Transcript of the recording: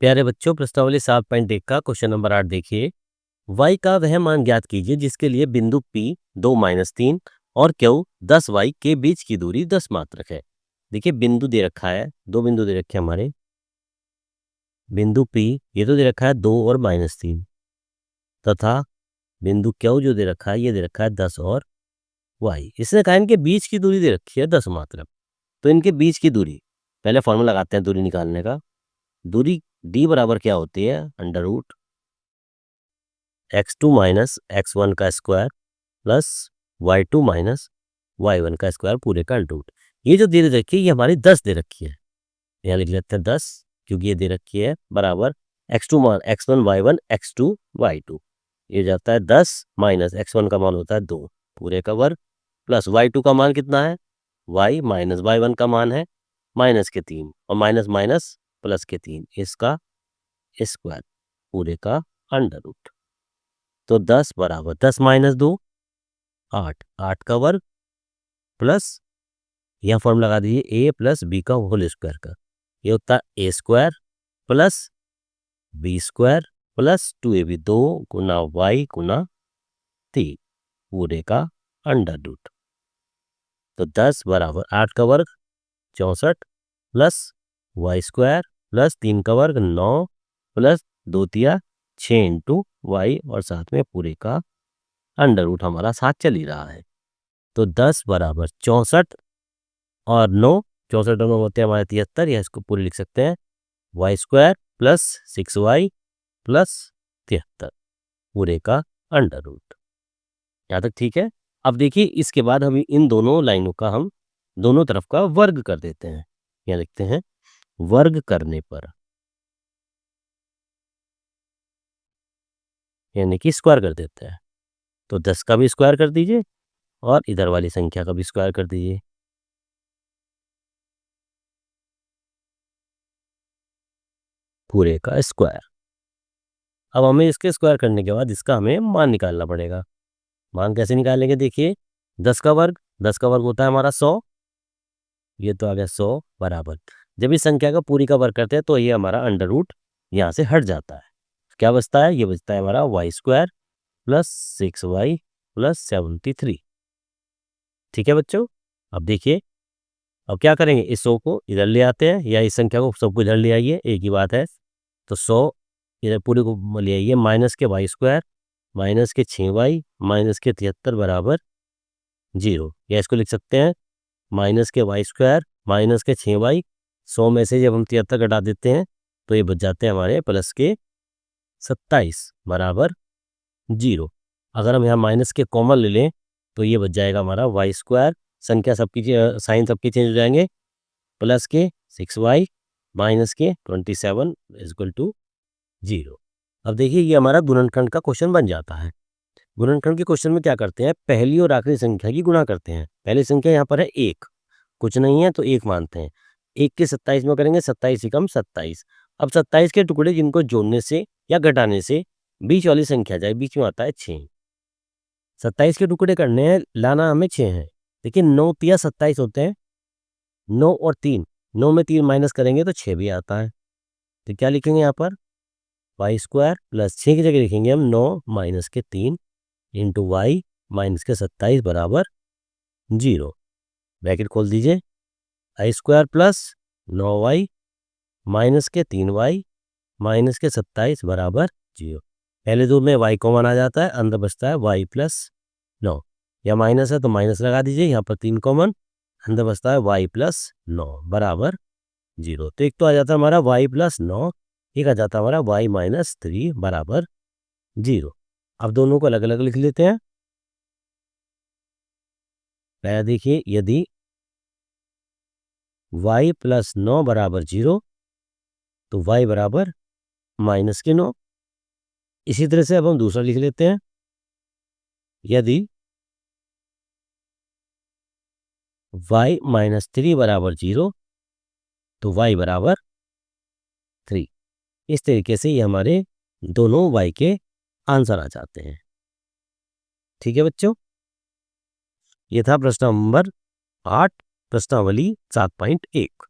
प्यारे बच्चों, प्रश्नावली 7.1 का क्वेश्चन नंबर 8 देखिए। y का वह मान ज्ञात कीजिए जिसके लिए बिंदु P 2-3 और Q 10y के बीच की दूरी 10 मात्रक है। देखिए बिंदु दे रखा है, दो बिंदु दे रखे हैं हमारे। बिंदु P ये तो दे रखा है 2 और -3 तथा बिंदु Q जो दे रखा है ये दे रखा है 10 और y। इसने कहा इनके बीच की दूरी दे रखी है 10 मात्रक। तो इनके बीच की दूरी, पहले फॉर्मूला लगाते हैं दूरी निकालने का। दूरी d बराबर क्या होती है? Under root x2 minus x1 का square plus y2 minus y1 का स्क्वायर पूरे का अंडर रूट। ये जो दे रखी है ये हमारी 10 दे रखी है, यहाँ लिख लेते हैं 10 क्योंकि ये दे रखी है बराबर x2 मान x1 y1 x2 y2। ये जाता है 10 माइनस x1 का मान होता है 2 पूरे का वर्ग प्लस y2 का मान कितना है? y माइनस y1 का मान है माइनस के 3 और माइनस माइनस प्लस के 3, इसका स्क्वायर पूरे का अंडर रूट। तो 10 बराबर 10 माइनस 2 8, 8 का वर्ग प्लस यहाँ फॉर्म लगा दीजिए a प्लस बी का होल स्क्वायर का। ये होता है a square plus b square plus 2ab 2 Guna y गुना 3 पूरे का अंडर रूट। तो 10 बराबर 8 का वर्ग 64 प्लस y स्क्वायर प्लस 3 का वर्ग 9 प्लस 2 तिया 6 इंटू वाई और साथ में पूरे का अंडर रूट हमारा साथ चल ही रहा है। तो 10 बराबर 64 और 9, 64 और 9 होते हैं हमारे 73, या इसको पूरे लिख सकते हैं Y square plus 6y plus 73 पूरे का अंडर रूट। यहाँ तक ठीक है। अब देखिए इसके बाद हम इन दोनों लाइनों का हम दोनों तरफ का वर्ग कर देते हैं। यहाँ लिखते हैं वर्ग करने पर, यानी कि स्क्वायर कर देते हैं। तो 10 का भी स्क्वायर कर दीजिए और इधर वाली संख्या का भी स्क्वायर कर दीजिए। पूरे का स्क्वायर। अब हमें इसके स्क्वायर करने के बाद इसका हमें मान निकालना पड़ेगा। मान कैसे निकालेंगे? देखिए 10 का वर्ग, 10 का वर्ग होता है हमारा 100। ये तो आ गया 100 बराबर, जब इस संख्या का पूरी का वर्ग करते हैं तो ये हमारा अंडर रूट यहाँ से हट जाता है। क्या बचता है? ये बचता है हमारा Y square plus 6y plus 73। ठीक है बच्चों। अब देखिए अब क्या करेंगे, इस 100 को इधर ले आते हैं या इस संख्या को सबको इधर ले आइए, एक ही बात है। तो 100 इधर पूरे को ले आइए, माइनस के वाई स्क्वायर माइनस के 6y माइनस के 73 बराबर 0, या इसको लिख सकते हैं माइनस के वाई स्क्वायर माइनस के 6y। 100 में से जब हम 73 घटा देते हैं तो ये बच जाते हैं हमारे प्लस के 27 बराबर 0। अगर हम यहाँ माइनस के कॉमन ले लें तो ये बच जाएगा हमारा वाई स्क्वायर, संख्या सबकी साइन सबकी चेंज हो जाएंगे, प्लस के 6y माइनस के 27 इक्वल टू 0। अब देखिए ये हमारा गुणनखंड का क्वेश्चन बन जाता है। गुणनखंड के क्वेश्चन में क्या करते हैं, पहली और आखिरी संख्या की गुणा करते हैं। पहली संख्या यहाँ पर है 1, कुछ नहीं है तो 1 मानते हैं। 1 के 27 में करेंगे 27 ही कम 27। अब 27 के टुकड़े जिनको जोड़ने से या घटाने से बीच वाली संख्या जाए, बीच में आता है 6। 27 के टुकड़े करने हैं, लाना हमें 6 है, लेकिन 9 तिया 27 होते हैं। 9 और 3, 9 में 3 माइनस करेंगे तो 6 भी आता है। तो क्या लिखेंगे यहाँ पर? वाई स्क्वायर प्लस 6 की जगह लिखेंगे हम 9 माइनस के 3 इंटू वाई माइनस के 27 बराबर 0। ब्रैकेट खोल दीजिए, आई स्क्वायर प्लस 9y माइनस के 3y माइनस के 27 बराबर 0। पहले दो में y कॉमन आ जाता है, अंदर बचता है y प्लस 9, या माइनस है तो माइनस लगा दीजिए, यहाँ पर 3 कॉमन, अंदर बचता है y प्लस 9 बराबर 0। तो एक तो आ जाता है हमारा y प्लस 9, एक आ जाता है हमारा y माइनस 3 बराबर 0। अब दोनों को अलग अलग लिख लेते हैं। पहला देखिए, यदि y प्लस 9 बराबर 0 तो y बराबर माइनस के 9। इसी तरह से अब हम दूसरा लिख लेते हैं, यदि y माइनस 3 बराबर 0 तो y बराबर 3। इस तरीके से ये हमारे दोनों y के आंसर आ जाते हैं। ठीक है बच्चों, ये था प्रश्न नंबर 8, प्रश्नावली 7.1।